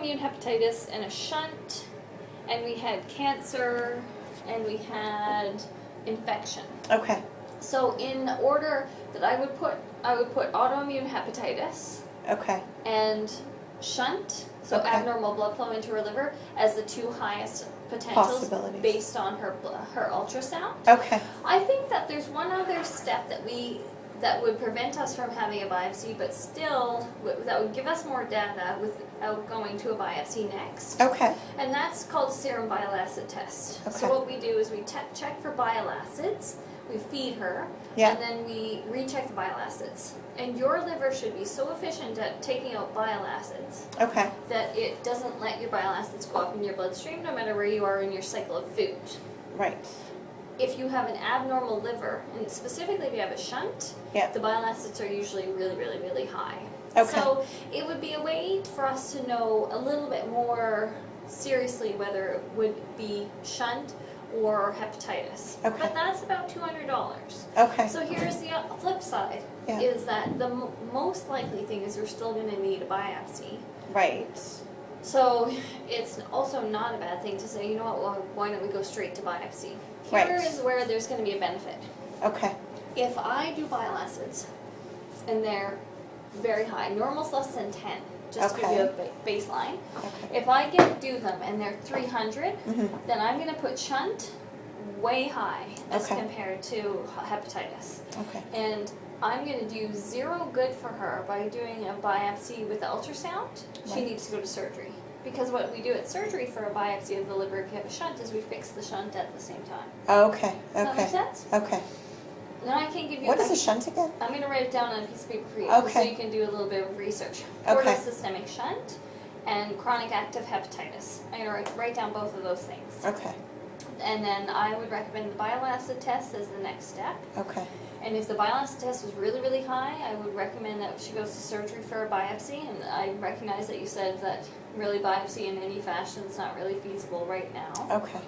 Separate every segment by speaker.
Speaker 1: autoimmune hepatitis and a shunt, and we had cancer, and we had infection.
Speaker 2: Okay.
Speaker 1: So in the order that I would put autoimmune hepatitis.
Speaker 2: Okay.
Speaker 1: And shunt, so
Speaker 2: Okay.
Speaker 1: abnormal blood flow into her liver, as the two highest potentials
Speaker 2: Possibilities.
Speaker 1: based on her ultrasound.
Speaker 2: Okay.
Speaker 1: I think that there's one other step that would prevent us from having a biopsy, but still that would give us more data without going to a biopsy next.
Speaker 2: Okay.
Speaker 1: And that's called serum bile acid test.
Speaker 2: Okay.
Speaker 1: So what we do is we check for bile acids, we feed her,
Speaker 2: Yeah.
Speaker 1: and then we recheck the bile acids. And your liver should be so efficient at taking out bile acids
Speaker 2: Okay.
Speaker 1: that it doesn't let your bile acids go up in your bloodstream no matter where you are in your cycle of food.
Speaker 2: Right.
Speaker 1: If you have an abnormal liver, and specifically if you have a shunt,
Speaker 2: Yeah.
Speaker 1: the bile acids are usually really, really, really high.
Speaker 2: Okay.
Speaker 1: So it would be a way for us to know a little bit more seriously whether it would be shunt or hepatitis.
Speaker 2: Okay.
Speaker 1: But that's about $200.
Speaker 2: Okay.
Speaker 1: So here's the flip side,
Speaker 2: Yeah.
Speaker 1: is that the most likely thing is we're still going to need a biopsy.
Speaker 2: Right.
Speaker 1: So it's also not a bad thing to say, you know what, well, why don't we go straight to biopsy? Here
Speaker 2: Right.
Speaker 1: is where there's going to be a benefit.
Speaker 2: Okay.
Speaker 1: If I do bile acids and they're very high, normal's less than 10, just to give you a baseline.
Speaker 2: Okay.
Speaker 1: If I do them and they're 300,
Speaker 2: Mhm.
Speaker 1: then I'm going to put shunt way high as
Speaker 2: Okay.
Speaker 1: compared to hepatitis.
Speaker 2: Okay.
Speaker 1: And I'm going to do zero good for her by doing a biopsy with ultrasound. She
Speaker 2: Right.
Speaker 1: needs to go to surgery. Because what we do at surgery for a biopsy of the liver if you have a shunt is we fix the shunt at the same time.
Speaker 2: Okay.
Speaker 1: Does that make
Speaker 2: Okay.
Speaker 1: sense?
Speaker 2: Okay.
Speaker 1: Now I can give you...
Speaker 2: What is a shunt again?
Speaker 1: I'm going to write it down on a piece of paper for you so
Speaker 2: Okay.
Speaker 1: you can do a little bit of research.
Speaker 2: Okay.
Speaker 1: Portal systemic shunt and chronic active hepatitis. I'm going to write down both of those things.
Speaker 2: Okay.
Speaker 1: And then I would recommend the bile acid test as the next step.
Speaker 2: Okay.
Speaker 1: And if the bile acid test was really, really high, I would recommend that she goes to surgery for a biopsy. And I recognize that you said that really biopsy in any fashion is not really feasible right now.
Speaker 2: Okay.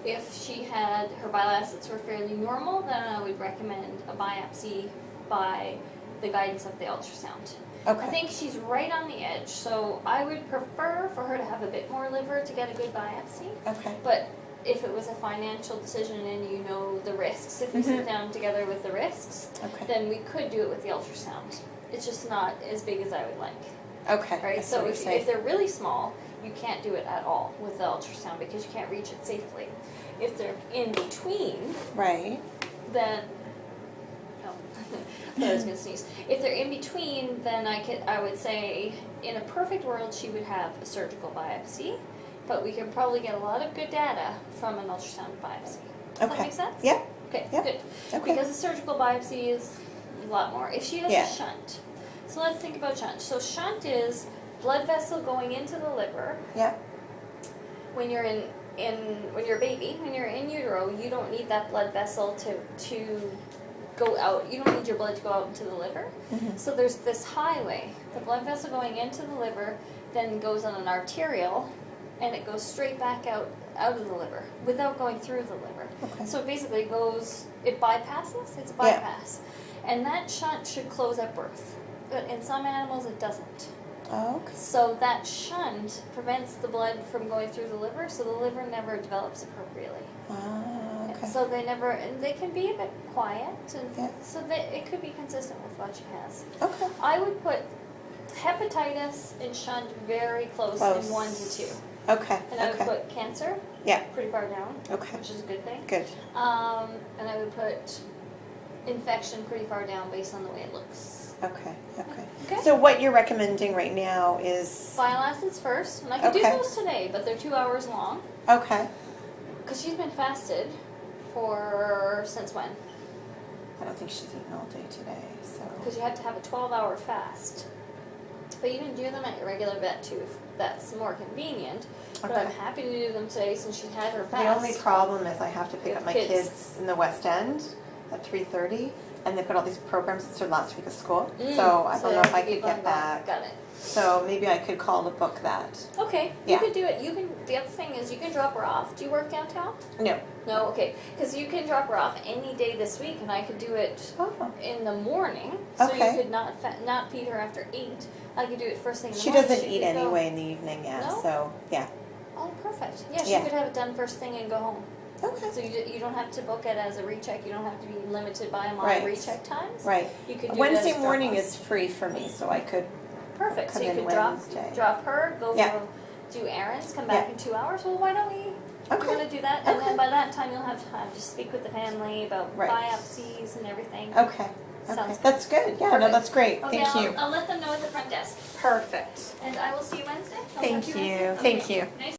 Speaker 1: If she had, her bile acids were fairly normal, then I would recommend a biopsy by the guidance of the ultrasound.
Speaker 2: Okay.
Speaker 1: I think she's right on the edge, so I would prefer for her to have a bit more liver to get a good biopsy.
Speaker 2: Okay.
Speaker 1: But if it was a financial decision and you know the risks, if we sit down together with the risks,
Speaker 2: Okay.
Speaker 1: then we could do it with the ultrasound. It's just not as big as I would like.
Speaker 2: Okay.
Speaker 1: Right?
Speaker 2: I see
Speaker 1: So
Speaker 2: what
Speaker 1: if
Speaker 2: you're saying.
Speaker 1: they're really small, you can't do it at all with the ultrasound because you can't reach it safely. If they're in between,
Speaker 2: Right.
Speaker 1: then I was gonna sneeze. If they're in between, then I would say in a perfect world she would have a surgical biopsy, but we can probably get a lot of good data from an ultrasound biopsy. Does that
Speaker 2: Okay.
Speaker 1: make sense?
Speaker 2: Yeah.
Speaker 1: Okay,
Speaker 2: Yeah.
Speaker 1: good.
Speaker 2: Okay.
Speaker 1: Because a surgical biopsy is a lot more. If she has
Speaker 2: Yeah.
Speaker 1: a shunt, so let's think about shunt. So shunt is blood vessel going into the liver.
Speaker 2: Yeah.
Speaker 1: When you're when you're a baby, when you're in utero, you don't need that blood vessel to go out. You don't need your blood to go out into the liver.
Speaker 2: Mhm.
Speaker 1: So there's this highway. The blood vessel going into the liver then goes on an arterial, and it goes straight back out of the liver without going through the liver.
Speaker 2: Okay.
Speaker 1: So basically it bypasses. It's a
Speaker 2: Yeah.
Speaker 1: bypass. And that shunt should close at birth. But in some animals it doesn't.
Speaker 2: Oh, okay.
Speaker 1: So that shunt prevents the blood from going through the liver, so the liver never develops appropriately.
Speaker 2: Ah, okay.
Speaker 1: So and they can be a bit quiet, and
Speaker 2: Yeah.
Speaker 1: so that it could be consistent with what she has.
Speaker 2: Okay.
Speaker 1: I would put hepatitis and shunt very close in 1 to 2.
Speaker 2: Okay.
Speaker 1: And I would
Speaker 2: Okay.
Speaker 1: put cancer
Speaker 2: Yeah.
Speaker 1: pretty far down,
Speaker 2: Okay.
Speaker 1: which is a good thing.
Speaker 2: Good.
Speaker 1: And I would put infection pretty far down based on the way it looks.
Speaker 2: Okay. Okay.
Speaker 1: Okay.
Speaker 2: So what you're recommending right now is
Speaker 1: Bile acids first, and I could do
Speaker 2: Okay.
Speaker 1: those today, but they're 2 hours long.
Speaker 2: okay.
Speaker 1: Because she's been fasted since when?
Speaker 2: I don't think she's eaten all day today, so.
Speaker 1: Because you have to have a 12-hour fast. But you can do them at your regular vet too, if that's more convenient. But
Speaker 2: Okay.
Speaker 1: I'm happy to do them today since she had her fast.
Speaker 2: The only problem is I have to pick
Speaker 1: You
Speaker 2: up
Speaker 1: have
Speaker 2: my
Speaker 1: kids.
Speaker 2: kids in the West End at 3:30, and they put all these programs. It's their last week of school,
Speaker 1: Mm,
Speaker 2: so I don't know if I
Speaker 1: you
Speaker 2: could
Speaker 1: bummed
Speaker 2: get back.
Speaker 1: Got it.
Speaker 2: So maybe I could call to book that.
Speaker 1: Okay,
Speaker 2: Yeah.
Speaker 1: you could do it. You can. The other thing is you can drop her off. Do you work downtown?
Speaker 2: No.
Speaker 1: No, okay. Because you can drop her off any day this week, and I could do it
Speaker 2: Oh.
Speaker 1: in the morning. So
Speaker 2: Okay.
Speaker 1: you could not feed her after 8. I could do it first thing in the
Speaker 2: She
Speaker 1: morning.
Speaker 2: doesn't
Speaker 1: She
Speaker 2: eat
Speaker 1: could go-
Speaker 2: anyway in the evening, yeah.
Speaker 1: No?
Speaker 2: So yeah.
Speaker 1: Oh, perfect. Yeah, she
Speaker 2: Yeah.
Speaker 1: could have it done first thing and go home.
Speaker 2: Okay.
Speaker 1: So you don't have to book it as a recheck. You don't have to be limited by my
Speaker 2: Right.
Speaker 1: recheck times.
Speaker 2: Right.
Speaker 1: You could do
Speaker 2: Wednesday
Speaker 1: it as
Speaker 2: morning
Speaker 1: drop-off.
Speaker 2: is free for me, so I could.
Speaker 1: Perfect.
Speaker 2: come
Speaker 1: So you
Speaker 2: in
Speaker 1: could
Speaker 2: Wednesday.
Speaker 1: drop her, go
Speaker 2: Yeah.
Speaker 1: for do errands, come back
Speaker 2: Yeah.
Speaker 1: in 2 hours. Well, why don't we?
Speaker 2: Okay.
Speaker 1: We're gonna do that, and
Speaker 2: Okay.
Speaker 1: then by that time you'll have time to speak with the family about
Speaker 2: Right.
Speaker 1: biopsies and everything.
Speaker 2: Okay.
Speaker 1: Sounds
Speaker 2: Okay.
Speaker 1: good.
Speaker 2: That's good. Yeah. No,
Speaker 1: Perfect.
Speaker 2: that's great.
Speaker 1: Okay,
Speaker 2: Thank you.
Speaker 1: I'll let them know at the front desk,
Speaker 2: Perfect.
Speaker 1: and I will see you Wednesday. I'll
Speaker 2: Thank
Speaker 1: talk to
Speaker 2: you.
Speaker 1: Wednesday.
Speaker 2: Thank
Speaker 1: Okay.
Speaker 2: you.
Speaker 1: Nice